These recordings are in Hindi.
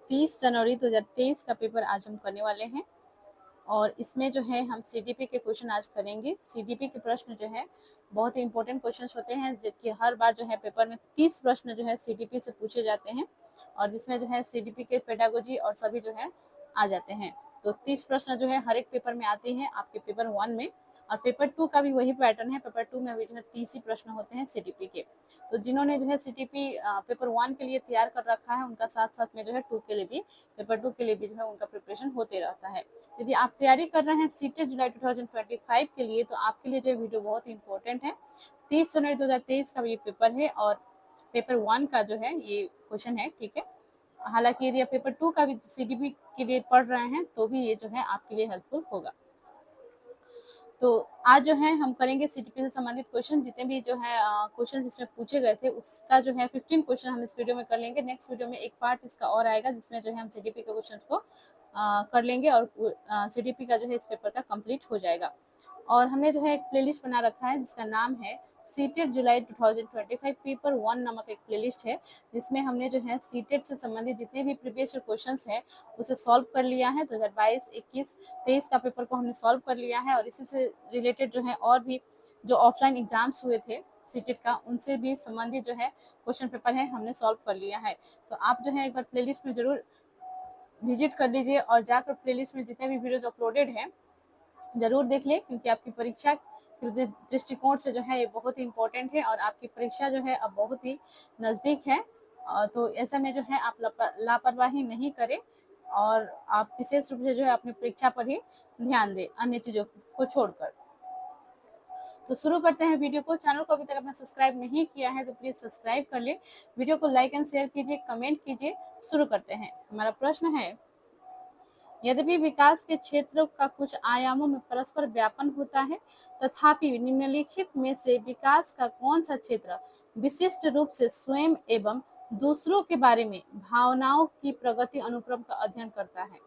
30 जनवरी 2023 का पेपर आज हम करने वाले हैं और इसमें जो है हम सीडीपी के क्वेश्चन आज करेंगे। सीडीपी के प्रश्न जो है बहुत ही इंपॉर्टेंट क्वेश्चंस होते हैं, जबकि हर बार जो है पेपर में 30 प्रश्न जो है सीडीपी से पूछे जाते हैं और जिसमें जो है सीडीपी के पेडागोजी और सभी जो है आ जाते हैं। तो 30 प्रश्न जो है हर एक पेपर में आते हैं आपके पेपर 1 में, और पेपर 2 का भी वही पैटर्न है। पेपर 2 में भी जो है 30 ही प्रश्न होते हैं सीडीपी के। तो जिन्होंने जो है सीडीपी पेपर 1 के लिए तैयार कर रखा है, उनका साथ साथ में जो है 2 के लिए भी, पेपर 2 के लिए भी जो है उनका प्रिपरेशन होते रहता है। यदि आप तैयारी कर रहे हैं सीटेट जुलाई 2025 के लिए, तो आपके लिए जो विडियो बहुत ही इंपॉर्टेंट है। 30 जनवरी 2023 का ये पेपर है और पेपर 1 का जो है ये क्वेश्चन है, ठीक है। हालांकि यदि आप पेपर 2 का भी सीडीपी के लिए पढ़ रहे हैं तो भी ये जो है आपके लिए हेल्पफुल होगा। तो आज जो है हम करेंगे सीडीपी से संबंधित क्वेश्चन। जितने भी जो है क्वेश्चन इसमें पूछे गए थे उसका जो है 15 क्वेश्चन हम इस वीडियो में कर लेंगे। नेक्स्ट वीडियो में एक पार्ट इसका और आएगा जिसमें जो है हम सीडीपी के क्वेश्चन को कर लेंगे और सीडीपी का जो है इस पेपर का कंप्लीट हो जाएगा। और हमने जो है एक प्लेलिस्ट बना रखा है जिसका नाम है सीटेट जुलाई 2025 पेपर 1 नामक एक प्लेलिस्ट है, जिसमें हमने जो है सीटेट से संबंधित जितने भी प्रीवियस क्वेश्चंस है उसे सॉल्व कर लिया है। 2022, 21, 23 का पेपर को हमने सॉल्व कर लिया है और इसी से रिलेटेड जो है और भी जो ऑफलाइन एग्जाम्स हुए थे सीटेट का, उनसे भी संबंधित जो है क्वेश्चन पेपर है हमने सॉल्व कर लिया है। तो आप जो है एक बार प्लेलिस्ट में जरूर विजिट कर लीजिए और जाकर प्लेलिस्ट में जितने भी वीडियोज अपलोडेड हैं जरूर देख ले, क्योंकि आपकी परीक्षा के दृष्टिकोण से जो है ये बहुत ही इम्पोर्टेंट है और आपकी परीक्षा जो है अब बहुत ही नज़दीक है। तो ऐसे में जो है आप लापरवाही नहीं करें और आप विशेष रूप से जो है अपनी परीक्षा पर ही ध्यान दें, अन्य चीज़ों को छोड़कर। तो शुरू करते हैं वीडियो को। चैनल को अभी तक आपने सब्सक्राइब नहीं किया है तो प्लीज़ सब्सक्राइब कर ले, वीडियो को लाइक एंड शेयर कीजिए, कमेंट कीजिए। शुरू करते हैं। हमारा प्रश्न है, यद्यपि विकास के क्षेत्र का कुछ आयामों में परस्पर व्यापन होता है, तथापि निम्नलिखित में से विकास का कौन सा क्षेत्र विशिष्ट रूप से स्वयं एवं दूसरों के बारे में भावनाओं की प्रगति अनुक्रम का अध्ययन करता है।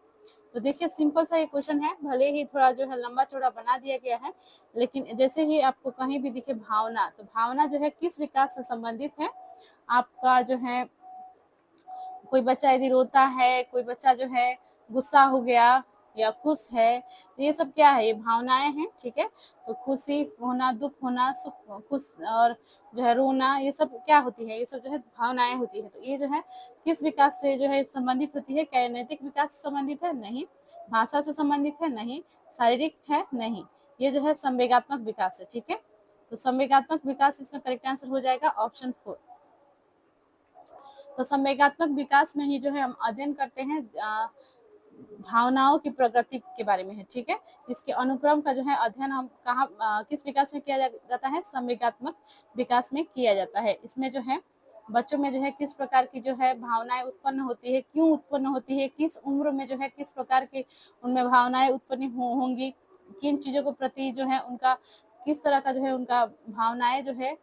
तो देखिए सिंपल सा ये क्वेश्चन है, भले ही थोड़ा जो है लंबा चौड़ा बना दिया गया है, लेकिन जैसे ही आपको कहीं भी दिखे भावना, तो भावना जो है किस विकास से संबंधित है। आपका जो है कोई बच्चा यदि रोता है, कोई बच्चा जो है गुस्सा हो गया या खुश है, तो ये सब क्या है, ये भावनाएं हैं, ठीक है। तो खुशी होना, दुख होना, सुख, खुश और जो है रोना, ये सब क्या होती है, ये सब जो है भावनाएं होती है। तो ये जो है किस विकास से जो है संबंधित होती है। क्या नैतिक विकास से संबंधित है? नहीं। भाषा से संबंधित है? नहीं। शारीरिक है? नहीं। ये जो है संवेगात्मक विकास है, ठीक है। तो संवेगात्मक विकास इसमें करेक्ट आंसर हो जाएगा ऑप्शन 4। तो संवेगात्मक विकास में ही जो है हम अध्ययन करते हैं भावनाओं की प्रगति के बारे में है, ठीक है। इसके अनुक्रम का जो है अध्ययन हम कहाँ किस विकास में किया जाता है? संवेगात्मक विकास में किया जाता है। इसमें जो है बच्चों में जो है किस प्रकार की जो है भावनाएं उत्पन्न होती है, क्यों उत्पन्न होती है, किस उम्र में जो है किस प्रकार की उनमें भावनाएं उत्पन्न होंगी, किन चीज़ों के प्रति जो है उनका किस तरह का जो है उनका भावनाएं जो है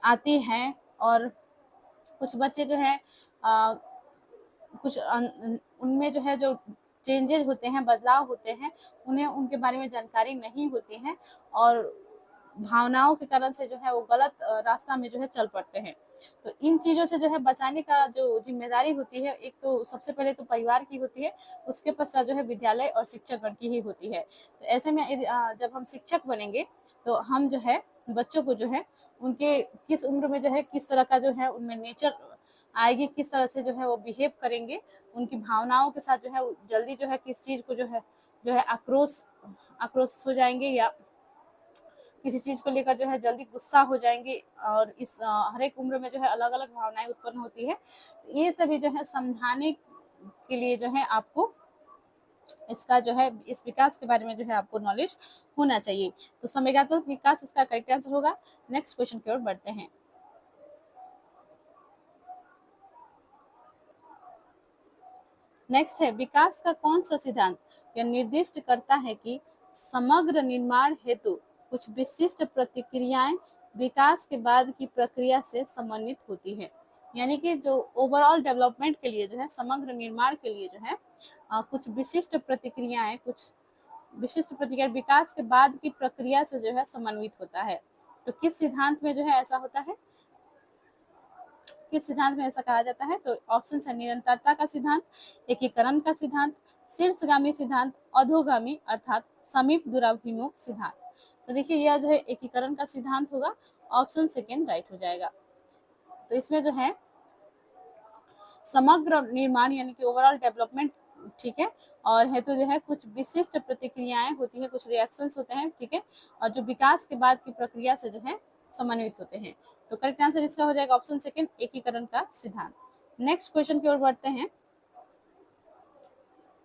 आती हैं। और कुछ बच्चे जो है कुछ उनमें जो है जो चेंजेस होते हैं, बदलाव होते हैं, उन्हें उनके बारे में जानकारी नहीं होती है और भावनाओं के कारण से जो है वो गलत रास्ता में जो है चल पड़ते हैं। तो इन चीज़ों से जो है बचाने का जो जिम्मेदारी होती है, एक तो सबसे पहले तो परिवार की होती है, उसके पश्चात जो है विद्यालय और शिक्षकगण की ही होती है। तो ऐसे में जब हम शिक्षक बनेंगे तो हम जो है बच्चों को जो है उनके किस उम्र में जो है किस तरह का जो है उनमें नेचर आएगी, किस तरह से जो है वो बिहेव करेंगे, उनकी भावनाओं के साथ जो है जल्दी जो है किस चीज़ को जो है आक्रोश हो जाएंगे या किसी चीज़ को लेकर जो है जल्दी गुस्सा हो जाएंगे। और इस हर एक उम्र में जो है अलग अलग भावनाएं उत्पन्न होती है। ये सभी जो है समझाने के लिए जो है आपको इसका जो है इस विकास के बारे में जो है आपको नॉलेज होना चाहिए। तो संवेगात्मक विकास इसका करेक्ट आंसर होगा। नेक्स्ट क्वेश्चन की ओर बढ़ते हैं। नेक्स्ट है, विकास का कौन सा सिद्धांत यह निर्दिष्ट करता है कि समग्र निर्माण हेतु कुछ विशिष्ट प्रतिक्रियाएं विकास के बाद की प्रक्रिया से समन्वित होती है। यानी कि जो ओवरऑल डेवलपमेंट के लिए जो है, समग्र निर्माण के लिए जो है कुछ विशिष्ट प्रतिक्रिया विकास के बाद की प्रक्रिया से जो है समन्वित होता है। तो किस सिद्धांत में जो है ऐसा होता है? किस सिद्धांत में ऐसा कहा जाता है? तो ऑप्शन है निरंतरता का सिद्धांत, एकीकरण का सिद्धांत, शीर्षगामी सिद्धांत, अधोगामी अर्थात समीप दूराभिमुख सिद्धांत। तो देखिए यह जो है एकीकरण का सिद्धांत होगा, ऑप्शन सेकेंड राइट हो जाएगा। तो इसमें जो है समग्र निर्माण यानी कि ओवरऑल डेवलपमेंट, ठीक है, और हेतु जो है कुछ विशिष्ट प्रतिक्रियाएं होती है, कुछ रिएक्शंस होते हैं, ठीक है, और जो विकास के बाद की प्रक्रिया से जो है समन्वित होते हैं। तो करेक्ट आंसर इसका हो जाएगा ऑप्शन सेकंड, एकीकरण का सिद्धांत। नेक्स्ट क्वेश्चन की ओर बढ़ते हैं।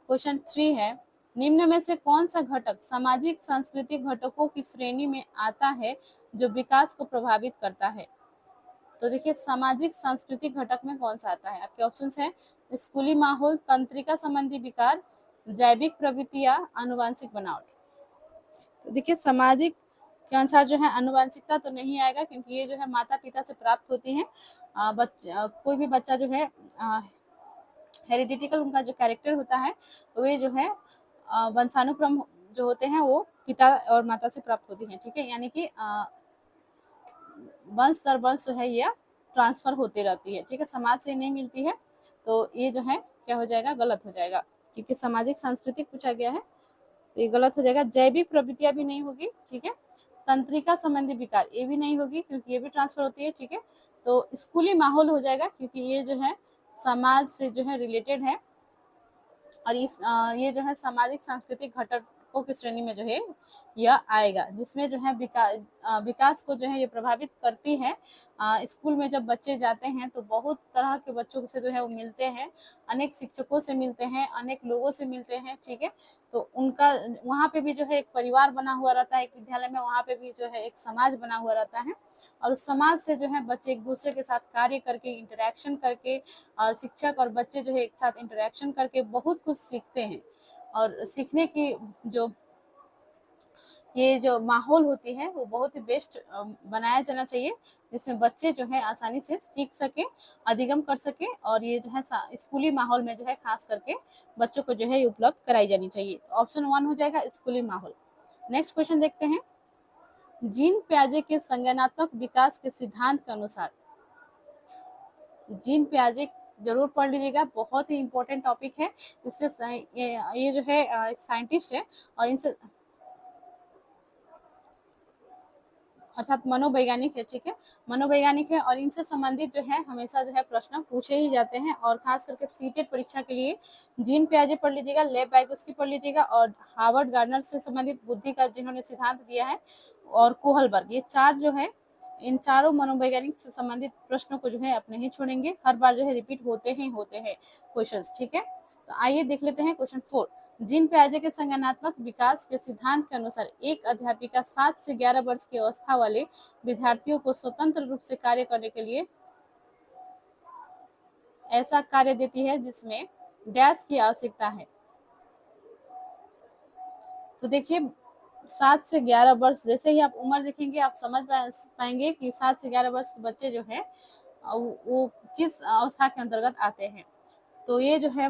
क्वेश्चन 3 है, निम्न में से कौन सा घटक सामाजिक सांस्कृतिक घटकों की श्रेणी में आता है जो विकास को प्रभावित करता है? तो देखिए सामाजिक सांस्कृतिक घटक में कौन सा आता है? आपके ऑप्शंस हैं स्कूली माहौल, तंत्रिका संबंधी विकार, जैविक प्रवृत्तियां, आनुवंशिक बनावट। तो देखिए सामाजिक के अनुसार जो है आनुवंशिकता तो नहीं आएगा, क्योंकि ये जो है माता पिता से प्राप्त होती है। कोई भी बच्चा जो है हेरिडिटिकल उनका जो कैरेक्टर होता है वे जो है वंशानुक्रम जो होते हैं वो पिता और माता से प्राप्त होती है, ठीक है, यानी कि वंश दर वंश जो है यह ट्रांसफर होती रहती है, ठीक है, समाज से नहीं मिलती है। तो ये जो है क्या हो जाएगा? गलत हो जाएगा, क्योंकि सामाजिक सांस्कृतिक पूछा गया है, तो ये गलत हो जाएगा। जैविक प्रवृत्तियां भी नहीं होगी, ठीक है। तंत्रिका संबंधी विकार ये भी नहीं होगी, क्योंकि ये भी ट्रांसफर होती है, ठीक है। तो स्कूली माहौल हो जाएगा, क्योंकि ये जो है समाज से जो है रिलेटेड है, और ये जो है सामाजिक सांस्कृतिक घटकों की श्रेणी में जो है यह आएगा, जिसमें जो है विकास को जो है ये प्रभावित करती है। स्कूल में जब बच्चे जाते हैं तो बहुत तरह के बच्चों से जो है वो मिलते हैं, अनेक शिक्षकों से मिलते हैं, अनेक लोगों से मिलते हैं, ठीक है। तो उनका वहाँ पे भी जो है एक परिवार बना हुआ रहता है, एक विद्यालय में वहाँ पे भी जो है एक समाज बना हुआ रहता है, और उस समाज से जो है बच्चे एक दूसरे के साथ कार्य करके, इंटरेक्शन करके, शिक्षक और बच्चे जो है एक साथ इंटरेक्शन करके बहुत कुछ सीखते हैं। और सीखने की जो ये जो माहौल होती है वो बहुत ही बेस्ट बनाया जाना चाहिए, जिसमें बच्चे जो है आसानी से सीख सके, अधिगम कर सके, और ये जो है स्कूली माहौल में जो है खास करके बच्चों को जो है उपलब्ध कराई जानी चाहिए। ऑप्शन 1 हो जाएगा स्कूली माहौल। नेक्स्ट क्वेश्चन देखते हैं। जीन पियाजे के संज्ञानात्मक विकास के सिद्धांत के अनुसार, जीन पियाजे जरूर पढ़ लीजिएगा, बहुत ही इंपॉर्टेंट टॉपिक है। इससे ये जो है एक साइंटिस्ट है, और इनसे अर्थात मनोवैज्ञानिक है, ठीक है, मनोवैज्ञानिक है, और इनसे संबंधित जो है हमेशा जो है प्रश्न पूछे ही जाते हैं, और खास करके सीटेट परीक्षा के लिए जीन पियाजे पढ़ लीजिएगा, लेव वाइगोस्की पढ़ लीजिएगा, और हार्वर्ड गार्डनर से संबंधित बुद्धि का जिन्होंने सिद्धांत दिया है, और कोहलबर्ग, ये चार जो है इन चारों मनोवैज्ञानिक से संबंधित प्रश्नों को जो है अपने ही छोड़ेंगे, हर बार जो है रिपीट होते हैं क्वेश्चंस, ठीक है। तो आइए देख लेते हैं क्वेश्चन 4। जीन पियाजे के संज्ञानात्मक विकास के सिद्धांत के अनुसार एक अध्यापिका 7 से 11 वर्ष की अवस्था वाले विद्यार्थियों को स्वतंत्र रूप से कार्य करने के लिए ऐसा कार्य देती है जिसमें डैश की आवश्यकता है। तो देखिए 7 से 11 वर्ष, जैसे ही आप उम्र देखेंगे आप समझ पाएंगे कि 7 से 11 वर्ष के बच्चे जो है वो किस अवस्था के अंतर्गत आते हैं। तो ये जो है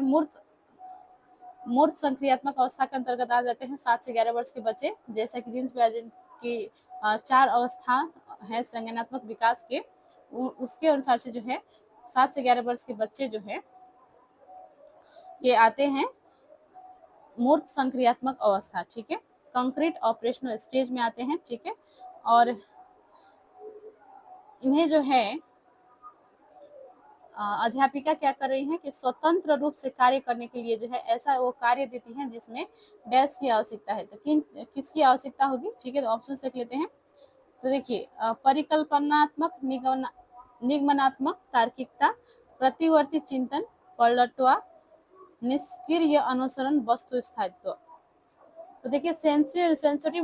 मूर्त संक्रियात्मक अवस्था के अंतर्गत आ जाते हैं 7 से 11 वर्ष के बच्चे, जैसा कि जीन पियाजे की 4 अवस्था है संज्ञानात्मक विकास के, उसके अनुसार से जो है 7 से 11 वर्ष के बच्चे जो है ये आते हैं मूर्त संक्रियात्मक अवस्था, ठीक है, कंक्रीट ऑपरेशनल स्टेज में आते हैं, ठीक है। और इन्हें जो है अध्यापिका क्या कर रही है कि स्वतंत्र रूप से कार्य करने के लिए जो है ऐसा वो कार्य देती है जिसमें डैश की आवश्यकता है। तो किसकी आवश्यकता होगी, ठीक है, तो ऑप्शन देख लेते हैं। तो देखिए परिकल्पनात्मक, निगमनात्मक तार्किकता, प्रतिवर्ती चिंतन, पलटवा, निष्क्रिय अनुसरण, वस्तु स्थायित्व। तो देखिए सेंसरी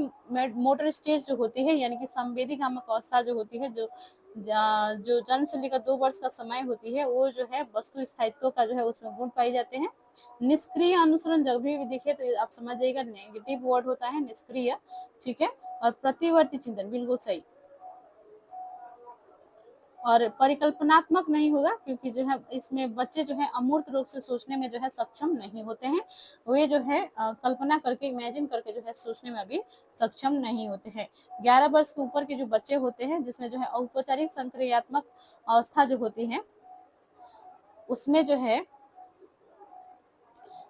मोटर स्टेज जो होती है, यानी कि संवेदी भ्रामक अवस्था जो होती है, जो जन्म से लेकर 2 वर्ष का समय होती है, वो जो है वस्तु स्थायित्व का जो है उसमें गुण पाए जाते हैं। निष्क्रिय अनुसरण जब भी देखिए तो आप समझ जाइएगा नेगेटिव वर्ड होता है निष्क्रिय, ठीक है। और प्रतिवर्ती चिंतन बिल्कुल सही। और परिकल्पनात्मक नहीं होगा, क्योंकि जो है इसमें बच्चे जो है अमूर्त रूप से सोचने में जो है सक्षम नहीं होते हैं, वे जो है कल्पना करके, इमेजिन करके जो है सोचने में अभी सक्षम नहीं होते हैं। 11 वर्ष के ऊपर के जो बच्चे होते हैं, जिसमें जो है औपचारिक संक्रियात्मक अवस्था जो होती है, उसमें जो है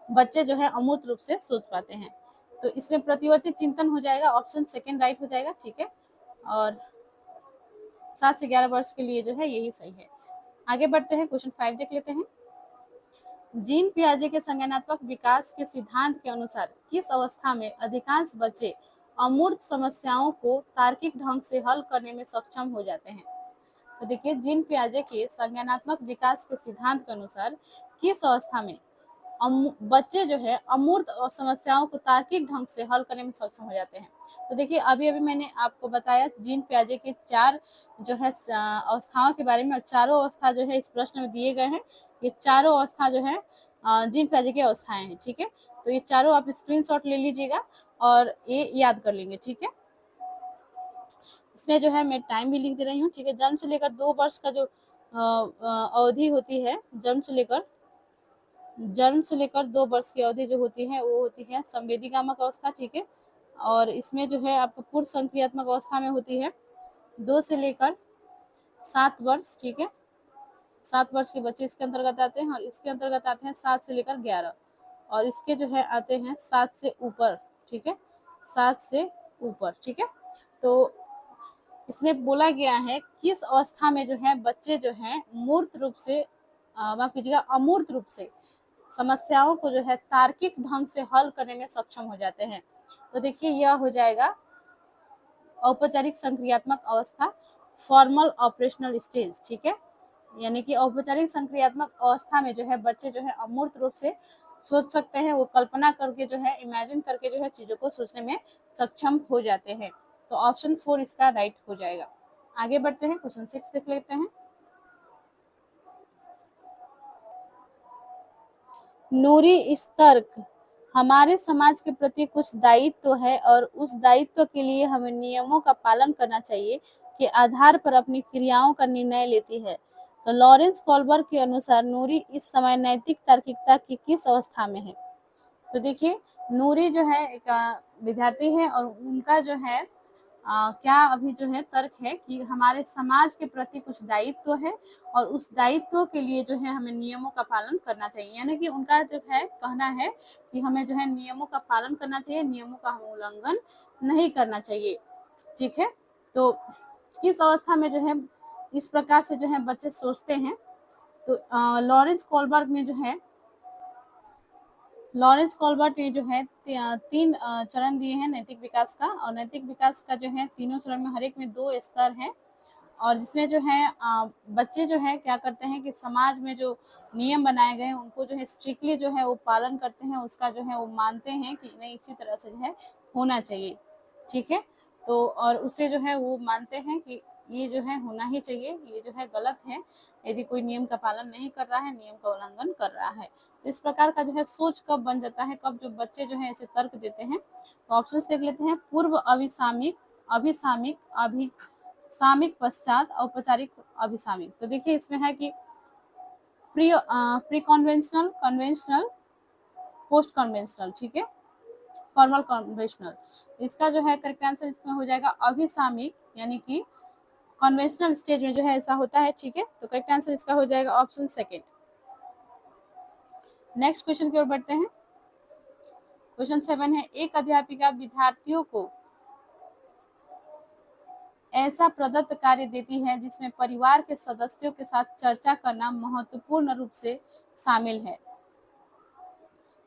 बच्चे जो है अमूर्त रूप से सोच पाते हैं। तो इसमें प्रतिवर्ती चिंतन हो जाएगा, ऑप्शन सेकंड राइट हो जाएगा, ठीक है। और 7 से 11 वर्ष के लिए जो है यही सही है। आगे बढ़ते हैं, क्वेश्चन 5 देख लेते हैं। जीन पियाजे के संज्ञानात्मक विकास के सिद्धांत के अनुसार किस अवस्था में अधिकांश बच्चे अमूर्त समस्याओं को तार्किक ढंग से हल करने में सक्षम हो जाते हैं? तो देखिए, जीन पियाजे के संज्ञानात्मक विकास के सिद्धांत के अनुसार किस अवस्था में बच्चे जो है अमूर्त समस्याओं को तार्किक ढंग से हल करने में सक्षम हो जाते हैं? तो देखिए, अभी अभी मैंने आपको बताया जीन पियाजे के 4 जो है अवस्थाओं के बारे में, और चारों अवस्था जो है इस प्रश्न में दिए गए हैं। ये चारों अवस्था जो है जीन पियाजे की अवस्थाएं हैं, ठीक है। तो ये चारों आप स्क्रीनशॉट ले लीजिएगा और ये याद कर लेंगे, ठीक है। इसमें जो है मैं टाइम भी लिख दे रही हूँ, ठीक है। जन्म से लेकर 2 वर्ष का जो अवधि होती है, जन्म से लेकर 2 वर्ष की अवधि जो होती है वो होती है संवेदीगामक अवस्था, ठीक है। और इसमें जो है आपको पूर्व संक्रियात्मक अवस्था में होती है 2 से लेकर 7 वर्ष, ठीक है। 7 वर्ष के बच्चे इसके अंतर्गत आते हैं, और इसके अंतर्गत आते हैं 7 से लेकर 11, और इसके जो है आते हैं 7 से ऊपर, ठीक है, 7 से ऊपर, ठीक है। तो इसमें बोला गया है किस अवस्था में जो है बच्चे जो है मूर्त रूप से माफ कीजिएगा अमूर्त रूप से समस्याओं को जो है तार्किक ढंग से हल करने में सक्षम हो जाते हैं। तो देखिए, यह हो जाएगा औपचारिक संक्रियात्मक अवस्था, फॉर्मल ऑपरेशनल स्टेज, ठीक है। यानी कि औपचारिक संक्रियात्मक अवस्था में जो है बच्चे जो है अमूर्त रूप से सोच सकते हैं, वो कल्पना करके जो है इमेजिन करके जो है चीजों को सोचने में सक्षम हो जाते हैं। तो ऑप्शन 4 इसका राइट हो जाएगा। आगे बढ़ते हैं, क्वेश्चन 6 देख लेते हैं। नूरी इस तर्क हमारे समाज के प्रति कुछ दायित्व है और उस दायित्व के लिए हमें नियमों का पालन करना चाहिए के आधार पर अपनी क्रियाओं का निर्णय लेती है। तो लॉरेंस कॉलबर्ग के अनुसार नूरी इस समय नैतिक तार्किकता की किस अवस्था में है? तो देखिए, नूरी जो है एक विद्यार्थी है, और उनका जो है क्या अभी जो है तर्क है कि हमारे समाज के प्रति कुछ दायित्व है, और उस दायित्व के लिए जो है हमें नियमों का पालन करना चाहिए। यानी कि उनका जो है कहना है कि हमें जो है नियमों का पालन करना चाहिए, नियमों का हम उल्लंघन नहीं करना चाहिए, ठीक है। तो किस अवस्था में जो है इस प्रकार से जो है बच्चे सोचते हैं? तो लॉरेंस कॉलबर्ग ने जो है लॉरेंस कॉलबर्ट ने जो है 3 चरण दिए हैं नैतिक विकास का, और नैतिक विकास का जो है तीनों चरण में हर एक में 2 स्तर हैं। और जिसमें जो है बच्चे जो है क्या करते हैं कि समाज में जो नियम बनाए गए हैं उनको जो है स्ट्रिक्टली जो है वो पालन करते हैं, उसका जो है वो मानते हैं कि नहीं इसी तरह से जो है होना चाहिए, ठीक है। तो और उससे जो है वो मानते हैं कि ये जो है होना ही चाहिए, ये जो है गलत है यदि कोई नियम का पालन नहीं कर रहा है, नियम का उल्लंघन कर रहा है। तो इस प्रकार का जो है सोच कब बन जाता है, कब जो बच्चे जो है ऐसे तर्क देते हैं? तो ऑप्शंस देख लेते हैं। पूर्व अभिसामिक, अभिसामिक, सामिक, पश्चात औपचारिक अभिसामिक। तो देखिए, इसमें है कि pre conventional, conventional, post conventional, ठीक है, फॉर्मल कन्वेंशनल। इसका जो है करेक्ट आंसर इसमें हो जाएगा अभिसामिक, यानी कि कन्वेंशनल स्टेज में जो है ऐसा होता है, ठीक है। तो करेक्ट आंसर इसका हो जाएगा ऑप्शन सेकेंड। नेक्स्ट क्वेश्चन की ओर बढ़ते हैं। क्वेश्चन 7 है, एक अध्यापिका विद्यार्थियों को ऐसा प्रदत्त कार्य देती है जिसमें परिवार के सदस्यों के साथ चर्चा करना महत्वपूर्ण रूप से शामिल है।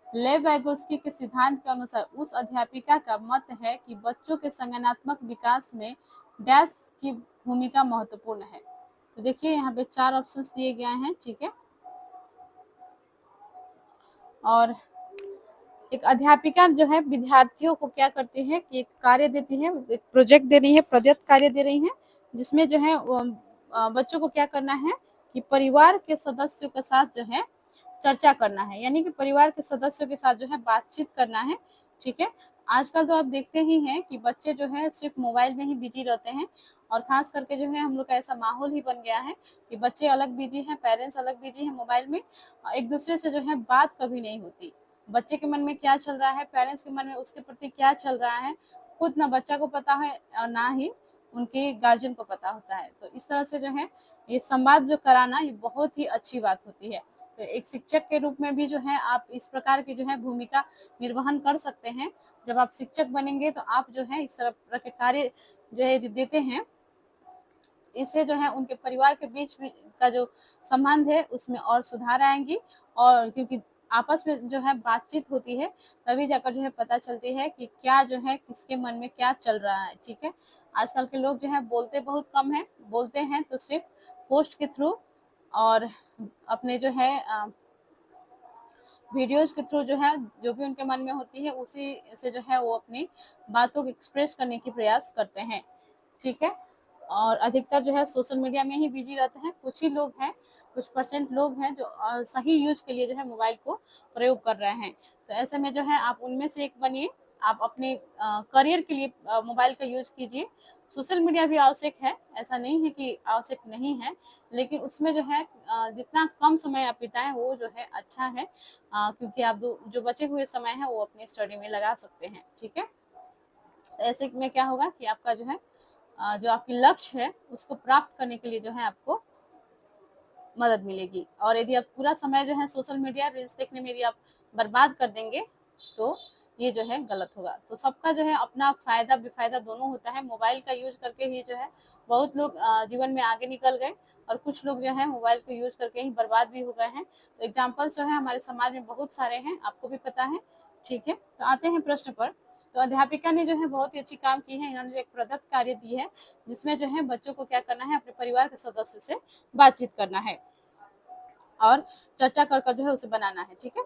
लेव वैगोस्की के सिद्धांत के अनुसार उस अध्यापिका का मत है कि बच्चों के संज्ञानात्मक विकास में डैश की भूमिका महत्वपूर्ण है। तो देखिए, यहाँ पे 4 ऑप्शंस दिए गए हैं, ठीक है। और एक अध्यापिका जो है विद्यार्थियों को क्या करती है कि एक कार्य देती है, एक प्रोजेक्ट दे रही है, प्रदत्त कार्य दे रही है, जिसमें जो है बच्चों को क्या करना है कि परिवार के सदस्यों के साथ जो है चर्चा करना है, यानी कि परिवार के सदस्यों के साथ जो है बातचीत करना है, ठीक है। आजकल तो आप देखते ही हैं कि बच्चे जो है सिर्फ मोबाइल में ही बिजी रहते हैं, और खास करके जो है हम लोग का ऐसा माहौल ही बन गया है कि बच्चे अलग बिजी हैं, पेरेंट्स अलग बिजी हैं मोबाइल में, एक दूसरे से जो है बात कभी नहीं होती। बच्चे के मन में क्या चल रहा है, पेरेंट्स के मन में उसके प्रति क्या चल रहा है, खुद ना बच्चा को पता है और ना ही उनके गार्जियन को पता होता है। तो इस तरह से जो है ये संवाद जो कराना ये बहुत ही अच्छी बात होती है। तो एक शिक्षक के रूप में भी जो है आप इस प्रकार की जो है भूमिका निर्वहन कर सकते हैं। जब आप शिक्षक बनेंगे तो आप जो है इस तरह के कार्य जो है देते हैं, इससे जो है उनके परिवार के बीच में का जो संबंध है उसमें और सुधार आएंगी। और क्योंकि आपस में जो है बातचीत होती है, तभी जाकर जो है पता चलती है कि क्या जो है किसके मन में क्या चल रहा है। ठीक है, आजकल के लोग जो है बोलते बहुत कम है, बोलते हैं तो सिर्फ पोस्ट के थ्रू और अपने जो है वीडियोज के थ्रू जो है जो भी उनके मन में होती है उसी से जो है वो अपनी बातों को एक्सप्रेस करने की प्रयास करते हैं। ठीक है, और अधिकतर जो है सोशल मीडिया में ही बिजी रहते हैं। कुछ ही लोग हैं, कुछ परसेंट लोग हैं जो सही यूज के लिए जो है मोबाइल को प्रयोग कर रहे हैं। तो ऐसे में जो है आप उनमें से एक बनिए। आप अपने करियर के लिए मोबाइल का यूज कीजिए। सोशल मीडिया भी आवश्यक है, ऐसा नहीं है कि आवश्यक नहीं है, लेकिन उसमें जो है जितना कम समय आप बिताएं वो जो है अच्छा है, क्योंकि आप जो बचे हुए समय है वो अपनी स्टडी में लगा सकते हैं। ठीक है, तो ऐसे में क्या होगा कि आपका जो है जो आपकी लक्ष्य है उसको प्राप्त करने के लिए जो है आपको मदद मिलेगी। और यदि आप पूरा समय जो है सोशल मीडिया रील्स देखने में यदि आप बर्बाद कर देंगे तो ये जो है गलत होगा। तो सबका जो है अपना फायदा बेफायदा दोनों होता है। मोबाइल का यूज करके ही जो है बहुत लोग जीवन में आगे निकल गए, और कुछ लोग जो है मोबाइल को यूज करके ही बर्बाद भी हो गए हैं। तो एग्जाम्पल्स जो है हमारे समाज में बहुत सारे हैं, आपको भी पता है। ठीक है, तो आते हैं प्रश्न पर। तो अध्यापिका ने जो है बहुत ही अच्छी काम की है। इन्होंने एक प्रदत्त कार्य दी है जिसमें जो है बच्चों को क्या करना है, अपने परिवार के सदस्य से बातचीत करना है और चर्चा कर जो है उसे बनाना है। ठीक है,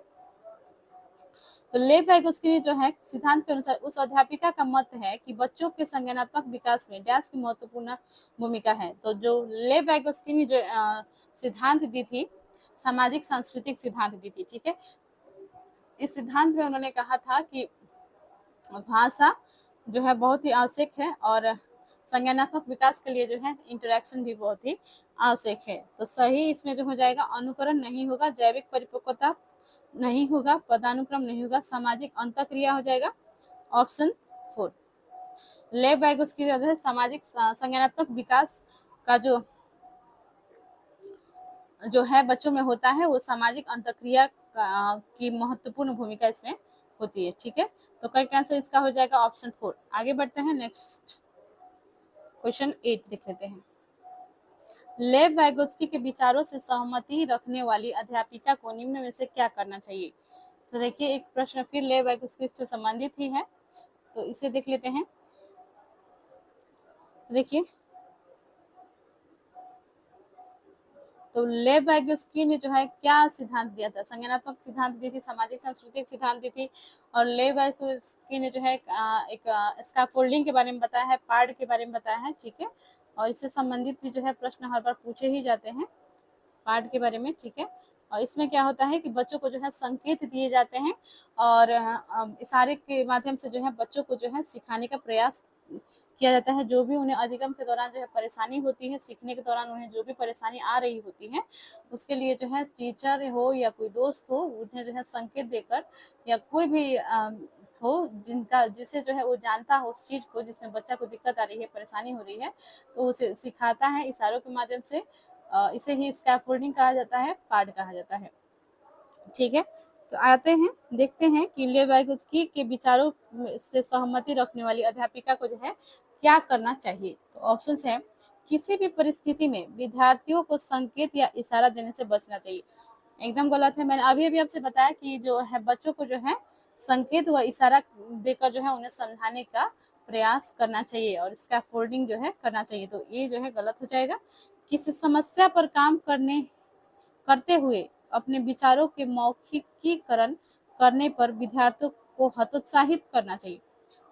तो लेव वाइगोत्स्की जो है सिद्धांत के अनुसार उस अध्यापिका का मत है कि बच्चों के संज्ञानात्मक विकास में डैश की महत्वपूर्ण भूमिका है। तो जो लेव वाइगोत्स्की ने जो सिद्धांत दी थी, सामाजिक सांस्कृतिक सिद्धांत दी थी। ठीक है, इस सिद्धांत में उन्होंने कहा था कि भाषा जो है बहुत ही आवश्यक है और संज्ञानात्मक विकास के लिए जो है इंटरेक्शन भी बहुत ही आवश्यक है। तो सही इसमें जो हो जाएगा, अनुकरण नहीं होगा, जैविक परिपक्वता नहीं होगा, पदानुक्रम नहीं होगा, सामाजिक अंतःक्रिया हो जाएगा। ऑप्शन 4 लेव वाइगोत्स्की जो है सामाजिक संज्ञानात्मक विकास का जो है बच्चों में होता है वो सामाजिक अंतःक्रिया की महत्वपूर्ण भूमिका इसमें होती है। ठीक है, तो करेक्ट आंसर इसका हो जाएगा ऑप्शन 4। आगे बढ़ते हैं, नेक्स्ट क्वेश्चन 8 देख लेते हैं। लेव वाइगोत्स्की के विचारों से सहमति रखने वाली अध्यापिका को निम्न में से क्या करना चाहिए। तो देखिए एक प्रश्न फिर लेव वाइगोत्स्की से संबंधित ही है, तो इसे देख लेते हैं। देखिए, तो लेव वाइगोत्स्की ने जो है क्या सिद्धांत दिया था, संज्ञानात्मक सिद्धांत दी थी, सामाजिक सांस्कृतिक सिद्धांत दी थी, और लेव वाइगोत्स्की ने जो है एक स्कैफोल्डिंग के बारे में बताया है, पार्ट के बारे में बताया है। ठीक है, और इससे संबंधित भी जो है प्रश्न हर बार पूछे ही जाते हैं पार्ट के बारे में। ठीक है, और इसमें क्या होता है कि बच्चों को जो है संकेत दिए जाते हैं और इशारे के माध्यम से जो है बच्चों को जो है सिखाने का प्रयास किया जाता है। जो भी उन्हें अधिगम के दौरान जो है परेशानी होती है, सीखने के दौरान उन्हें जो भी परेशानी आ रही होती है, उसके लिए जो है टीचर हो या कोई दोस्त हो, उन्हें जो है संकेत देकर या कोई भी हो जिसे जो है वो जानता हो उस चीज को जिसमें बच्चा को दिक्कत आ रही है, परेशानी हो रही है, तो उसे सिखाता है इशारों के माध्यम से। इसे ही स्कैफोल्डिंग कहा जाता है, पार्ट कहा जाता है। ठीक है, तो आते हैं देखते हैं कि लेव वाइगोत्स्की के विचारों से सहमति रखने वाली अध्यापिका को जो है क्या करना चाहिए। तो ऑप्शंस है, किसी भी परिस्थिति में विद्यार्थियों को संकेत या इशारा देने से बचना चाहिए। एकदम गलत है। मैंने अभी अभी आपसे बताया कि जो है बच्चों को जो है संकेत व इशारा देकर जो है उन्हें समझाने का प्रयास करना चाहिए और इसका फोल्डिंग जो है करना चाहिए। तो ये जो है गलत हो जाएगा। किसी समस्या पर काम करते हुए अपने विचारों के मौखिकीकरण करने पर विद्यार्थियों को हतोत्साहित करना चाहिए।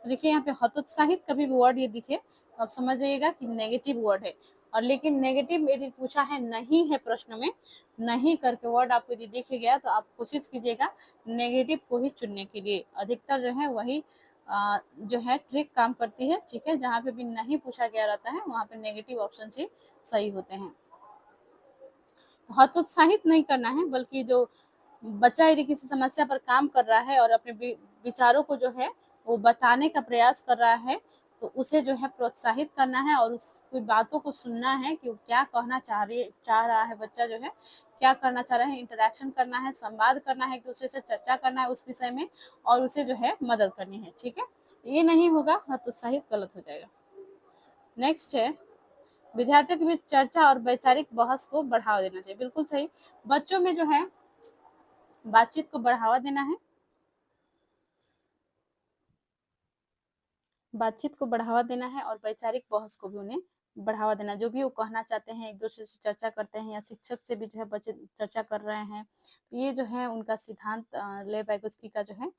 तो देखिए यहाँ पे हतोत्साहित कभी भी वर्ड ये दिखे तो आप समझ जाइएगा कि नेगेटिव वर्ड है। और लेकिन नेगेटिव यदि पूछा है, नहीं है प्रश्न में, नहीं करके वर्ड आपको यदि दिख गया तो आप कोशिश कीजिएगा नेगेटिव को ही चुनने के लिए। अधिकतर जो है वही जो है ट्रिक काम करती है। ठीक है, जहाँ पे भी नहीं पूछा गया रहता है वहाँ पे नेगेटिव ऑप्शन ही सही होते हैं। हतोत्साहित नहीं करना है, बल्कि जो बच्चा यदि किसी समस्या पर काम कर रहा है और अपने विचारों को जो है वो बताने का प्रयास कर रहा है, तो उसे जो है प्रोत्साहित करना है और उसकी बातों को सुनना है कि वो क्या कहना चाह रहा है बच्चा जो है, क्या करना चाह रहे हैं, इंटरेक्शन करना है, संवाद करना है, एक दूसरे से चर्चा करना है उस विषय में और उसे जो है मदद करनी है। ठीक है, ये नहीं होगा हतोत्साहित गलत हो जाएगा। नेक्स्ट है विद्यार्थियों के बीच चर्चा और वैचारिक बहस को बढ़ावा देना चाहिए। बिल्कुल सही, बच्चों में जो है बातचीत को बढ़ावा देना है, बातचीत को बढ़ावा देना है और वैचारिक बहस को भी उन्हें बढ़ावा देना। जो भी वो कहना चाहते हैं एक दूसरे से चर्चा करते हैं या शिक्षक से भी जो है बच्चे चर्चा कर रहे हैं, तो ये जो है उनका सिद्धांत लेव वाइगोत्स्की का जो है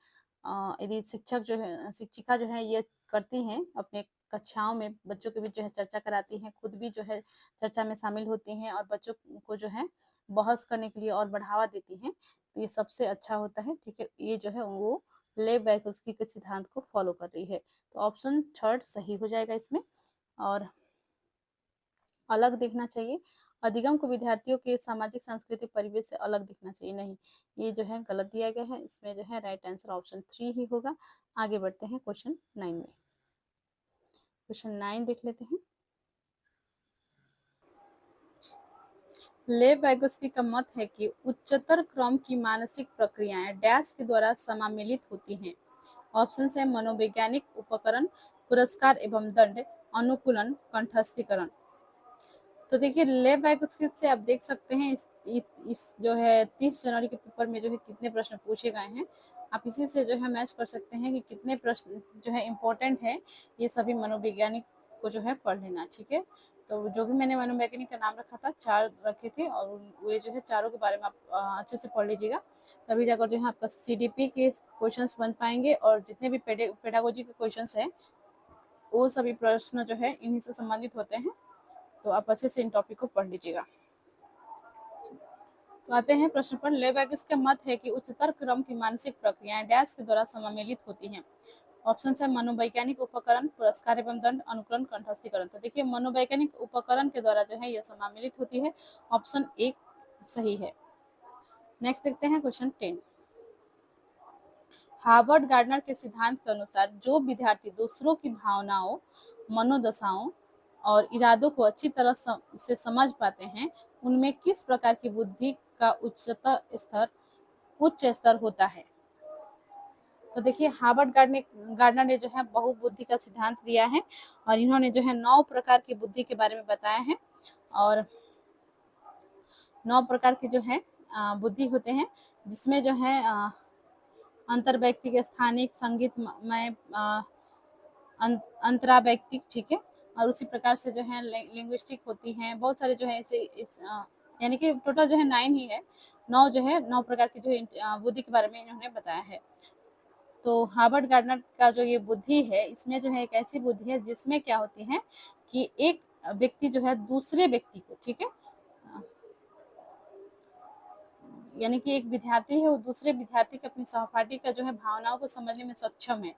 यदि शिक्षक जो है शिक्षिका जो है ये करती हैं अपने कक्षाओं में, बच्चों के बीच जो है चर्चा कराती हैं, खुद भी जो है चर्चा में शामिल होती हैं और बच्चों को जो है बहस करने के लिए और बढ़ावा देती हैं, तो ये सबसे अच्छा होता है। ठीक है, ये जो है वो लेव वाइगोत्स्की के सिद्धांत को फॉलो कर रही है। तो ऑप्शन थर्ड सही हो जाएगा इसमें। और अलग देखना चाहिए, अधिगम को विद्यार्थियों के सामाजिक सांस्कृतिक परिवेश से अलग दिखना चाहिए, नहीं, ये जो है गलत दिया गया है। इसमें जो है राइट आंसर ऑप्शन 3 ही होगा। आगे बढ़ते हैं क्वेश्चन 9 में। क्वेश्चन 9 देख लेते हैं। लेव वाइगोत्स्की का मत है कि उच्चतर क्रम की मानसिक प्रक्रियाएं डैश के द्वारा समामेलित होती हैं। ऑप्शन है मनोवैज्ञानिक उपकरण, पुरस्कार एवं दंड, अनुकूलन, कंठस्थीकरण। तो देखिए लेव वाइगोत्स्की से आप देख सकते हैं इस जो है 30 जनवरी के पेपर में जो है कितने प्रश्न पूछे गए हैं। आप इसी से जो है मैच कर सकते हैं कि कितने प्रश्न जो है इम्पोर्टेंट है। ये सभी मनोवैज्ञानिक को जो है पढ़ लेना। ठीक है, तो जो भी मैंने मनोवैज्ञानिक का नाम रखा था 4 रखे थे और वो जो है चारों के बारे में आप अच्छे से पढ़ लीजिएगा, तभी जाकर जो है आपका CDP के क्वेश्चंस बन पाएंगे। और जितने भी पेडागोजी के क्वेश्चंस हैं वो सभी प्रश्न जो है इन्हीं से संबंधित होते हैं, तो आप अच्छे से इन टॉपिक को पढ़ लीजिएगा। तो आते हैं प्रश्न पर। लेव वाइगोत्स्की का मत है कि उच्चतर क्रम की मानसिक प्रक्रियाएं डैश के द्वारा समामेलित होती हैं। ऑप्शन है मनोवैज्ञानिक उपकरण, पुरस्कार एवं दंड, अनुकरण, कंठस्थीकरण। तो देखिए मनोवैज्ञानिक उपकरण के द्वारा जो है यह समामेलित होती है। ऑप्शन 1 सही है। नेक्स्ट देखते हैं क्वेश्चन 10। हार्वर्ड गार्डनर के सिद्धांत के अनुसार जो विद्यार्थी दूसरों की भावनाओं, मनोदशाओं और इरादों को अच्छी तरह से समझ पाते हैं, उनमें किस प्रकार की बुद्धि का उच्च स्तर होता है। तो देखिए हार्वर्ड गार्डनर ने जो है बहुबुद्धि का सिद्धांत दिया है और इन्होंने जो है 9 प्रकार की बुद्धि के बारे में बताया है। और 9 प्रकार की जो है बुद्धि होते हैं, जिसमें जो है अंतर्वैयक्तिक, स्थानिक, संगीतमय, अंतरावैयक्तिक। ठीक है, और उसी प्रकार से जो है लिंग्विस्टिक होती हैं, बहुत सारे जो है इस यानी कि टोटल जो है 9 ही है। 9 जो है 9 प्रकार की जो है बुद्धि के बारे में इन्होंने बताया है। तो हार्वर्ड गार्डनर का जो ये बुद्धि है, इसमें जो है एक ऐसी बुद्धि है जिसमें क्या होती है कि एक व्यक्ति जो है दूसरे व्यक्ति को, ठीक है, यानी कि एक विद्यार्थी है वो दूसरे विद्यार्थी के अपनी सहपाठी का जो है भावनाओं को समझने में सक्षम है।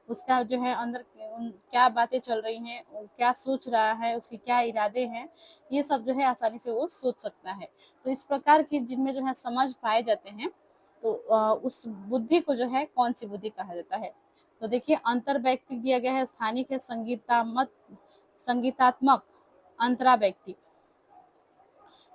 उसका जो है अंदर क्या बातें चल रही हैं, क्या सोच रहा है, उसके क्या इरादे हैं, ये सब जो है आसानी से वो सोच सकता है। तो इस प्रकार की जिनमें जो है समझ पाए जाते हैं, तो उस बुद्धि को जो है कौन सी बुद्धि कहा जाता है। तो देखिए अंतर्वैयक्तिक दिया गया है, स्थानिक है, संगीतात्मक, अंतरावैयक्तिक।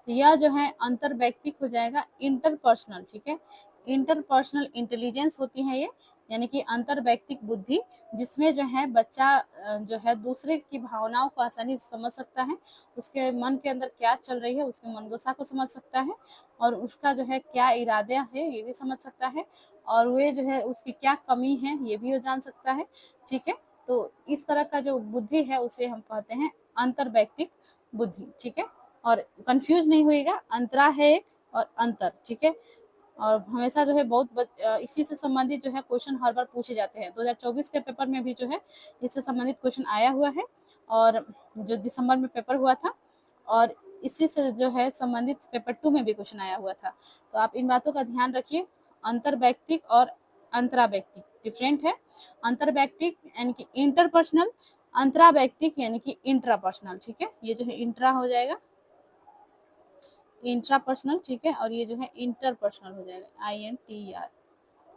यह जो है अंतर्वैयक्तिक हो जाएगा इंटरपर्सनल। ठीक है, इंटरपर्सनल इंटेलिजेंस होती है ये, यानी कि अंतर्वैयक्तिक बुद्धि, जिसमें जो है बच्चा जो है दूसरे की भावनाओं को आसानी से समझ सकता है, उसके मन के अंदर क्या चल रही है, उसके मनोदशा को समझ सकता है और उसका जो है क्या इरादे हैं ये भी समझ सकता है और वे जो है उसकी क्या कमी है ये भी वो जान सकता है। ठीक है, तो इस तरह का जो बुद्धि है उसे हम कहते हैं अंतर्वैयक्तिक बुद्धि। ठीक है, और कंफ्यूज नहीं होइएगा, अंतरा है एक और अंतर। ठीक है, और हमेशा जो है इसी से संबंधित जो है क्वेश्चन हर बार पूछे जाते हैं। 2024 के पेपर में भी जो है इससे संबंधित क्वेश्चन आया हुआ है और जो दिसंबर में पेपर हुआ था, और इसी से जो है संबंधित पेपर 2 में भी क्वेश्चन आया हुआ था। तो आप इन बातों का ध्यान रखिए। अंतर्वैयक्तिक और अंतरावैयक्तिक डिफरेंट है। अंतर्वैयक्तिक यानी कि इंटरपर्सनल, अंतरावैयक्तिक यानी कि इंट्रापर्सनल। ठीक है, ये जो है इंट्रा हो जाएगा, इंट्रापर्सनल। ठीक है, और ये जो है इंटरपर्सनल हो जाएगा, INTER।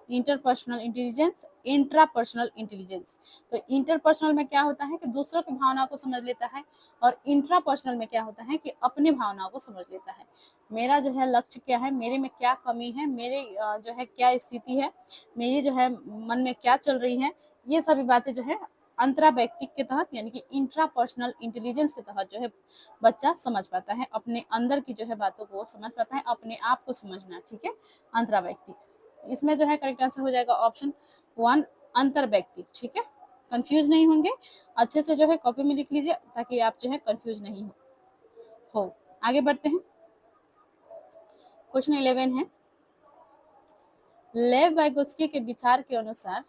Interpersonal intelligence, intrapersonal intelligence. तो इंटरपर्सनल में क्या होता है कि दूसरों की भावनाओं को समझ लेता है और इंट्रापर्सनल में क्या होता है कि अपनी भावनाओं को समझ लेता है। मेरा जो है लक्ष्य क्या है, मेरे में क्या कमी है, मेरे जो है क्या स्थिति है, मेरी जो है मन में क्या चल रही है, ये सभी बातें जो है अंतरा व्यक्तिक के तहत यानी कि इंट्रापर्सनल इंटेलिजेंस के तहत जो है बच्चा समझ पाता है, अपने अंदर की जो है बातों को समझ पाता है, अपने आप को समझना, ठीक है, अंतरा व्यक्तिक। इसमें जो है करेक्ट आंसर हो जाएगा ऑप्शन 1 अंतर व्यक्तिक, ठीक है। कंफ्यूज नहीं होंगे, अच्छे से जो है कॉपी में लिख लीजिए ताकि आप जो है कंफ्यूज नहीं हो। आगे बढ़ते हैं, क्वेश्चन 11 है, लेव वाइगोत्स्की के विचार के अनुसार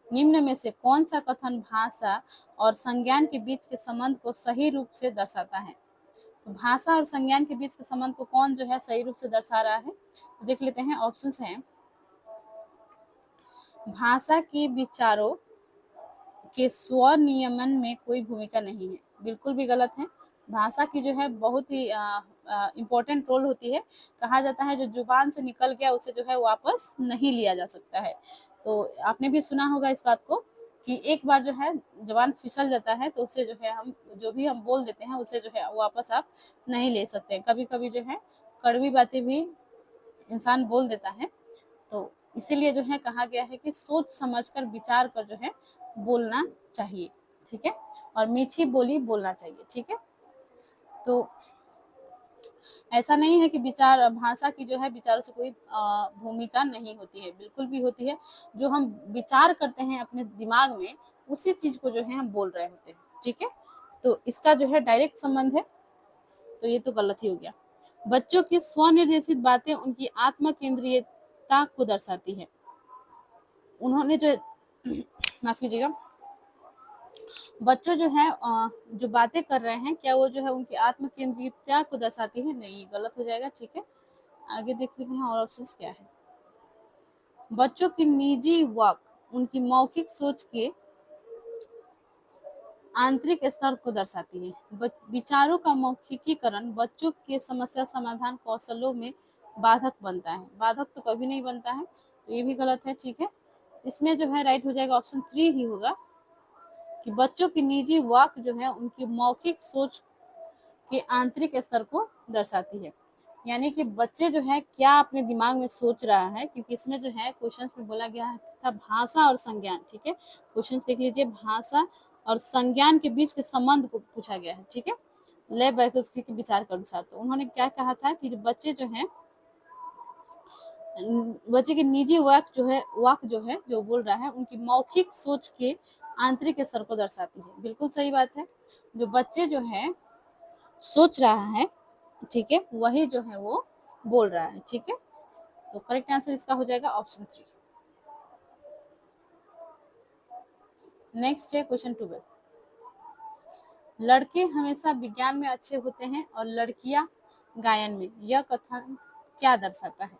निम्न में से कौन सा कथन भाषा और संज्ञान के बीच के संबंध को सही रूप से दर्शाता है? तो भाषा और संज्ञान के बीच के संबंध को कौन जो है सही रूप से दर्शा रहा है, तो देख लेते हैं। ऑप्शंस हैं, भाषा के विचारों के स्वनियमन में कोई भूमिका नहीं है, बिल्कुल भी गलत है। भाषा की जो है बहुत ही इम्पोर्टेंट रोल होती है। कहा जाता है जो जुबान से निकल गया उसे जो है वापस नहीं लिया जा सकता है। तो आपने भी सुना होगा इस बात को कि एक बार जो है जुबान फिसल जाता है तो उसे जो है हम जो भी हम बोल देते हैं उसे जो है वापस आप नहीं ले सकते हैं। कभी कभी जो है कड़वी बातें भी इंसान बोल देता है, तो इसीलिए जो है कहा गया है कि सोच समझकर विचार कर जो है बोलना चाहिए, ठीक है, और मीठी बोली बोलना चाहिए, ठीक है। तो ऐसा नहीं है कि विचार भाषा की जो है विचारों से कोई भूमिका नहीं होती है, बिल्कुल भी होती है। जो हम विचार करते हैं अपने दिमाग में उसी चीज को जो है हम बोल रहे होते हैं, ठीक है। तो इसका जो है डायरेक्ट संबंध है, तो ये तो गलत ही हो गया। बच्चों की स्वनिर्देशित बातें उनकी आत्म केंद्रीयता को दर्शाती है। उन्होंने जो माफ कीजिएगा, बच्चों जो है जो बातें कर रहे हैं क्या वो जो है उनकी आत्म केंद्रितता को दर्शाती है? नहीं, गलत हो जाएगा, ठीक है। आगे देख लेते हैं और ऑप्शंस क्या है। बच्चों की निजी वाक उनकी मौखिक सोच के आंतरिक स्तर को दर्शाती है। विचारों का मौखिकीकरण बच्चों के समस्या समाधान कौशलों में बाधक बनता है। बाधक तो कभी नहीं बनता है, तो ये भी गलत है, ठीक है। इसमें जो है राइट हो जाएगा ऑप्शन 3 ही होगा कि बच्चों की निजी वाक जो है उनकी मौखिक सोच के आंतरिक स्तर को दर्शाती है। यानी कि बच्चे जो है क्या अपने दिमाग में सोच रहा है, क्योंकि इसमें जो है क्वेश्चन में बोला गया था भाषा और संज्ञान, ठीक है। क्वेश्चन देख लीजिए, भाषा और संज्ञान के बीच के संबंध को पूछा गया है, ठीक है, लेव वाइगोत्स्की के विचार के अनुसार। तो उन्होंने क्या कहा था कि बच्चे जो है बच्चे की निजी वाक जो है जो बोल रहा है उनकी मौखिक सोच के आंतरिक स्तर को दर्शाती है। बिल्कुल सही बात है, जो बच्चे जो है सोच रहा है, ठीक है, वही जो है वो बोल रहा है, ठीक है। तो करेक्ट आंसर इसका हो जाएगा ऑप्शन 3। नेक्स्ट है क्वेश्चन 12, लड़के हमेशा विज्ञान में अच्छे होते हैं और लड़कियां गायन में, यह कथन क्या दर्शाता है?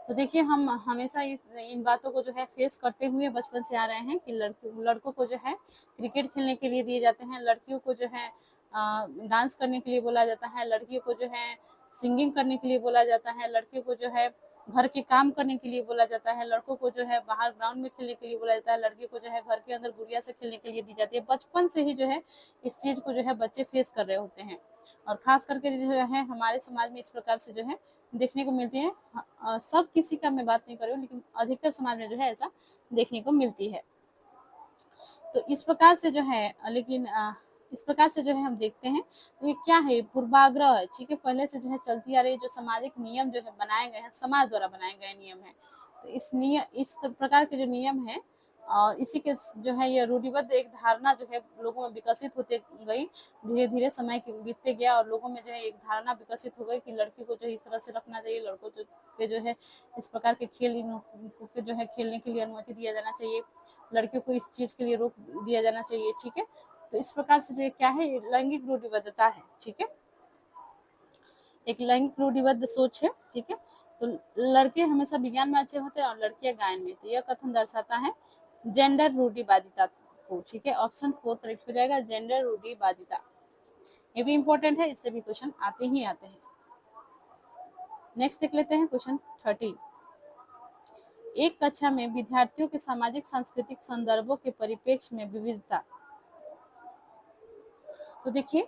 तो देखिए हम हमेशा इन बातों को जो है फेस करते हुए बचपन से आ रहे हैं कि लड़कों को जो है क्रिकेट खेलने के लिए दिए जाते हैं, लड़कियों को जो है डांस करने के लिए बोला जाता है, लड़कियों को जो है सिंगिंग करने के लिए बोला जाता है, लड़कियों को जो है घर के काम करने के लिए बोला जाता है, लड़कों को जो है बाहर ग्राउंड में खेलने के लिए बोला जाता है, लड़की को जो है घर के अंदर गुड़िया से खेलने के लिए दी जाती है। बचपन से ही जो है इस चीज को जो है बच्चे फेस कर रहे होते हैं, और खास करके जो है हमारे समाज में इस प्रकार से जो है देखने को मिलती है। सब किसी का मैं बात नहीं कर रही हूँ, लेकिन अधिकतर समाज में जो है ऐसा देखने को मिलती है। तो इस प्रकार से जो है इस प्रकार से जो है हम देखते हैं, तो ये क्या है, पूर्वाग्रह है, ठीक है, पहले से जो है चलती आ रही जो सामाजिक नियम जो है बनाए गए हैं, समाज द्वारा बनाए गए नियम है। तो इस प्रकार के जो नियम है और इसी के जो है ये रूढ़िबद्ध एक धारणा जो है लोगों में विकसित होते गई, धीरे धीरे समय बीतते गया और लोगों में जो है एक धारणा विकसित हो गई कि लड़की को जो है इस तरह से रखना चाहिए, लड़कों के जो है इस प्रकार के खेल इनको जो है खेलने के लिए अनुमति दिया जाना चाहिए, लड़कियों को इस चीज के लिए रोक दिया जाना चाहिए, ठीक है। तो इस प्रकार से जो क्या है लैंगिक रूढ़िबद्धता है, ठीक है, एक लैंगिक रूढ़िबद्ध सोच है, ठीक है। तो लड़के हमेशा विज्ञान में अच्छे होते हैं और लड़कियां गायन में, तो यह कथन दर्शाता है जेंडर रूढ़िवादिता को, ठीक है। ऑप्शन 4 करेक्ट हो जाएगा, जेंडर रूढ़िवादिता। ये भी इंपॉर्टेंट है, इससे भी क्वेश्चन आते ही आते हैं। नेक्स्ट देख लेते हैं क्वेश्चन 13, एक कक्षा में विद्यार्थियों के सामाजिक सांस्कृतिक संदर्भों के परिप्रेक्ष्य में विविधता। तो देखिए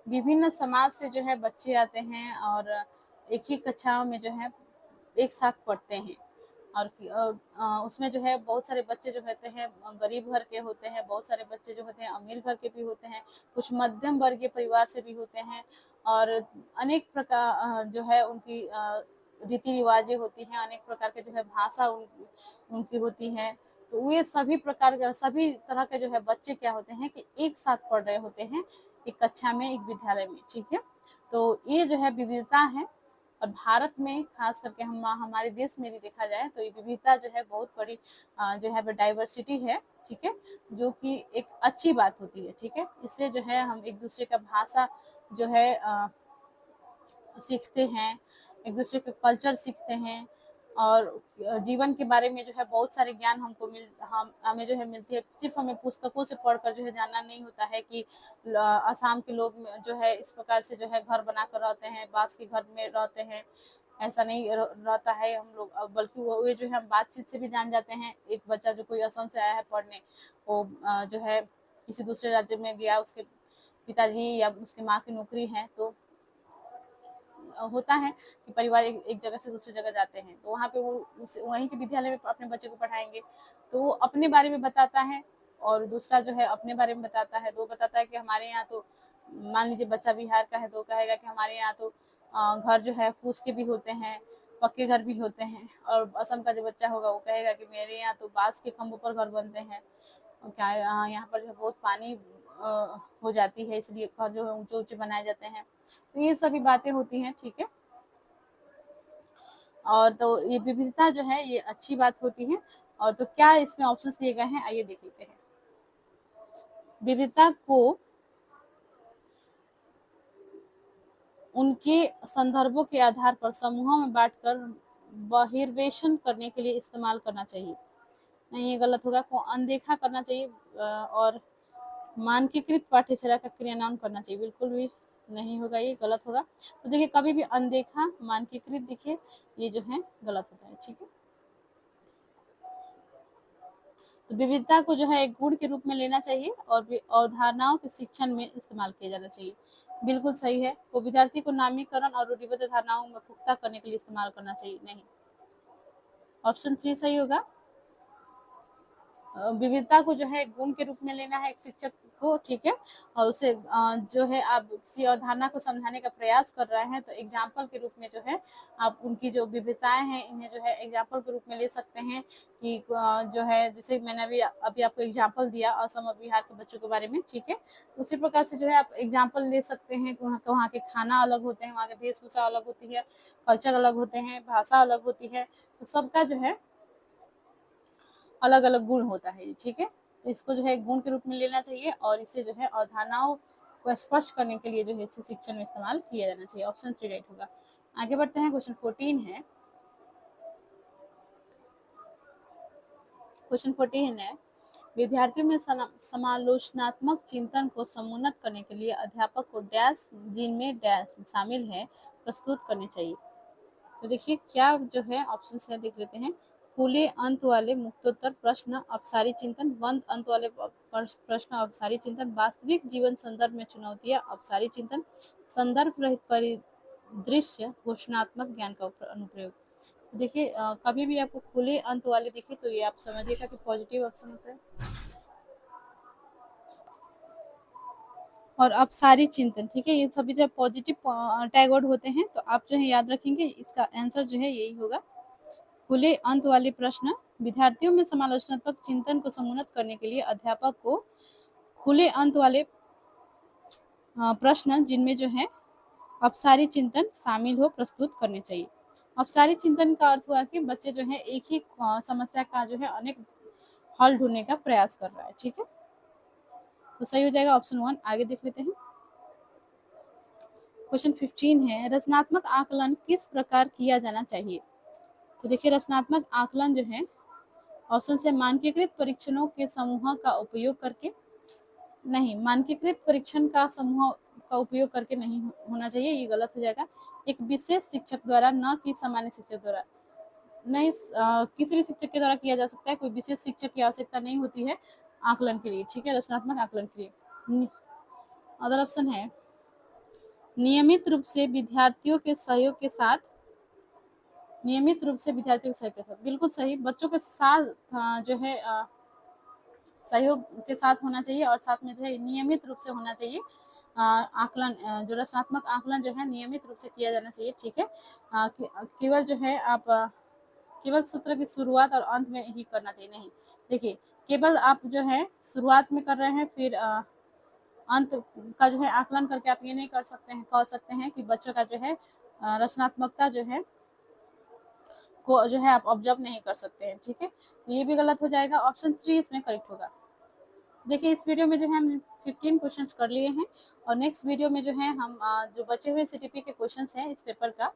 विभिन्न समाज से जो है बच्चे आते हैं और एक ही कक्षाओं में जो है एक साथ पढ़ते हैं। और उसमें जो है बहुत सारे बच्चे जो होते हैं गरीब घर के होते हैं, बहुत सारे बच्चे जो होते हैं अमीर घर के भी होते हैं, कुछ मध्यम वर्गीय परिवार से भी होते हैं और अनेक प्रकार जो है उनकी रीति रिवाजें होती हैं, अनेक प्रकार के जो है भाषा उनकी होती है। तो ये सभी प्रकार के सभी तरह के जो है बच्चे क्या होते हैं कि एक साथ पढ़ रहे होते हैं एक कक्षा में, एक विद्यालय में, ठीक है। तो ये जो है विविधता है और भारत में खास करके हम हमारे देश में भी देखा जाए तो ये विविधता जो है बहुत बड़ी जो है डाइवर्सिटी है, ठीक है, जो कि एक अच्छी बात होती है, ठीक है। इससे जो है हम एक दूसरे का भाषा जो है सीखते हैं, एक दूसरे का कल्चर सीखते हैं और जीवन के बारे में जो है बहुत सारे ज्ञान हमें जो है मिलती है। सिर्फ हमें पुस्तकों से पढ़कर जो है जानना नहीं होता है कि असम के लोग जो है इस प्रकार से जो है घर बनाकर रहते हैं, बांस के घर में रहते हैं, ऐसा नहीं रहता है हम लोग, बल्कि वो जो है हम बातचीत से भी जान जाते हैं। एक बच्चा जो कोई असम से आया है पढ़ने, वो जो है किसी दूसरे राज्य में गया, उसके पिताजी या उसकी माँ की नौकरी है, तो होता है कि परिवार एक जगह से दूसरी जगह जाते हैं, तो वहाँ पे वो वहीं के विद्यालय में अपने बच्चे को पढ़ाएंगे, तो वो अपने बारे में बताता है और दूसरा जो है अपने बारे में बताता है। तो बताता है कि हमारे यहाँ तो मान लीजिए बच्चा बिहार का है तो कहेगा कि हमारे यहाँ तो घर जो है फूस के भी होते हैं, पक्के घर भी होते हैं, और असम का जो बच्चा होगा वो कहेगा कि मेरे यहाँ तो बांस के खंभों पर घर बनते हैं, क्या यहाँ पर जो बहुत पानी हो जाती है, इसलिए घर जो है ऊंचे ऊंचे बनाए जाते हैं। तो ये सभी बातें होती हैं, ठीक है। और तो ये विविधता जो है ये अच्छी बात होती है। और तो क्या इसमें ऑप्शंस दिए गए हैं, आइए देख लेते हैं। विविधता को उनके संदर्भों के आधार पर समूहों में बांटकर बहिर्वेशन करने के लिए इस्तेमाल करना चाहिए। नहीं, ये गलत होगा। को अनदेखा करना चाहिए और मानकीकृत पाठ्यचर्या का क्रियान्वयन करना चाहिए, बिल्कुल भी नहीं होगा, ये गलत होगा। तो देखिए कभी भी अनदेखा मानकीकृत देखिए ये जो है गलत होता है, ठीक है। तो विविधता को जो है एक गुण के रूप में लेना चाहिए और अवधारणाओं के शिक्षण में इस्तेमाल किया जाना चाहिए, बिल्कुल सही है। को विद्यार्थी को नामीकरण और रूढ़िबद्ध धारणाओं में पुख्ता करने के लिए इस्तेमाल करना चाहिए, नहीं। ऑप्शन 3 सही होगा। विविधता को जो है गुण के रूप में लेना है एक शिक्षक को, ठीक है, और उसे जो है आप किसी अवधारणा को समझाने का प्रयास कर रहे हैं तो एग्जाम्पल के रूप में जो है आप उनकी जो विविधताएं हैं इन्हें जो है एग्जाम्पल के रूप में ले सकते हैं कि जो है जैसे मैंने अभी आपको एग्जाम्पल दिया असम और बिहार के बच्चों के बारे में, ठीक है। तो उसी प्रकार से जो है आप एग्जाम्पल ले सकते हैं कि वहाँ के खाना अलग होते हैं, वहाँ के वेशभूषा अलग होती है, कल्चर अलग होते हैं, भाषा अलग होती है, तो सबका जो है अलग अलग गुण होता है, ठीक है। तो इसको जो है गुण के रूप में लेना चाहिए और इसे जो है अवधारणाओं को स्पष्ट करने के लिए जो है इसे शिक्षण में इस्तेमाल किया जाना चाहिए। ऑप्शन 3 राइट होगा। आगे बढ़ते हैं, क्वेश्चन 14 है। क्वेश्चन 14 है, विद्यार्थियों में समालोचनात्मक चिंतन को समुन्नत करने के लिए अध्यापक को डैश जिनमें डैश शामिल है प्रस्तुत करने चाहिए। तो देखिए क्या जो है ऑप्शन है देख लेते हैं। खुले अंत वाले मुक्तोत्तर प्रश्न, अपसारी चिंतन, बंद अंत वाले प्रश्न, अपसारी चिंतन, वास्तविक जीवन संदर्भ में चुनौतियां, अपसारी चिंतन, संदर्भ रहित परिदृश्य, घोषणात्मक ज्ञान का अनुप्रयोग। तो देखिए कभी भी आपको खुले अंत वाले दिखे तो ये आप समझिएगा कि पॉजिटिव ऑप्शन होता है। और अपसारी चिंतन, ठीक है, ये सभी जो पॉजिटिव टैगवर्ड होते हैं, तो आप जो है याद रखेंगे इसका आंसर जो है यही होगा। खुले अंत वाले प्रश्न, विद्यार्थियों में समालोचनात्मक चिंतन को समुन्नत करने के लिए अध्यापक को खुले अंत वाले प्रश्न जिनमें जो है अपसारी चिंतन शामिल हो प्रस्तुत करने चाहिए। अपसारी चिंतन का अर्थ हुआ कि बच्चे जो है एक ही समस्या का जो है अनेक हल ढूंढने का प्रयास कर रहा है, ठीक है। तो सही हो जाएगा ऑप्शन 1। आगे देख लेते हैं, क्वेश्चन 15 है, रचनात्मक आकलन किस प्रकार किया जाना चाहिए। तो देखिए रचनात्मक आकलन जो है ऑप्शन से मानकीकृत परीक्षणों के समूह का उपयोग करके, नहीं, मानकीकृत परीक्षण का समूह का उपयोग करके नहीं होना चाहिए, ये गलत हो जाएगा। एक विशेष शिक्षक द्वारा, न कि सामान्य शिक्षक द्वारा, नहीं किसी भी शिक्षक के द्वारा किया जा सकता है, कोई विशेष शिक्षक की आवश्यकता नहीं होती है आकलन के लिए, ठीक है, रचनात्मक आकलन के लिए। अदर ऑप्शन है नियमित रूप से विद्यार्थियों के सहयोग के साथ, नियमित रूप से विद्यार्थियों के सहयोग के साथ, बिल्कुल सही। बच्चों के साथ जो है सहयोग के साथ होना चाहिए और साथ में जो है नियमित रूप से होना चाहिए। आकलन जो रचनात्मक आकलन जो है नियमित रूप से किया जाना चाहिए, ठीक है। केवल जो है आप केवल सत्र की शुरुआत और अंत में ही करना चाहिए, नहीं। देखिए, केवल आप जो है शुरुआत में कर रहे हैं, फिर अंत का जो है आकलन करके आप ये नहीं कर सकते हैं, कह सकते हैं कि बच्चों का जो है रचनात्मकता जो है को जो है आप ऑब्जर्व नहीं कर सकते हैं, ठीक है। तो ये भी गलत हो जाएगा। ऑप्शन 3 इसमें करेक्ट होगा। देखिए, इस वीडियो में जो है हम 15 क्वेश्चंस कर लिए हैं और नेक्स्ट वीडियो में जो है हम जो बचे हुए सीटीपी के क्वेश्चंस हैं इस पेपर का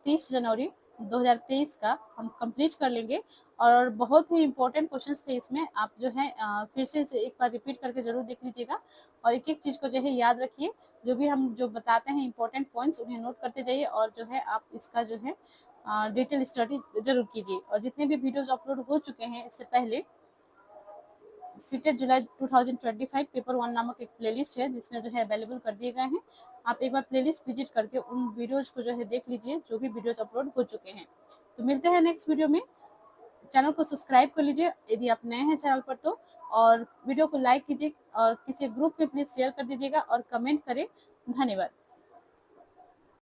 30 जनवरी 2023 का हम कंप्लीट कर लेंगे। और बहुत ही इंपॉर्टेंट क्वेश्चंस थे इसमें, आप जो है फिर से इसे एक बार रिपीट करके जरूर देख लीजिएगा और एक एक चीज़ को जो है याद रखिए। जो भी हम जो बताते हैं इंपॉर्टेंट पॉइंट्स उन्हें नोट करते जाइए और जो है आप इसका जो है डिटेल स्टडी जरूर कीजिए। और जितने भी वीडियोज अपलोड हो चुके हैं इससे पहले, सीटेट जुलाई 2025 पेपर 1 नामक एक प्लेलिस्ट है जिसमें जो है अवेलेबल कर दिए गए हैं। आप एक बार प्लेलिस्ट विजिट करके उन वीडियोज को जो है देख लीजिए जो भी वीडियोज अपलोड हो चुके हैं। तो मिलते हैं नेक्स्ट वीडियो में। चैनल को सब्सक्राइब कर लीजिए यदि आप नए हैं चैनल पर तो, और वीडियो को लाइक कीजिए और किसी ग्रुप में प्लीज शेयर कर दीजिएगा और कमेंट करें। धन्यवाद।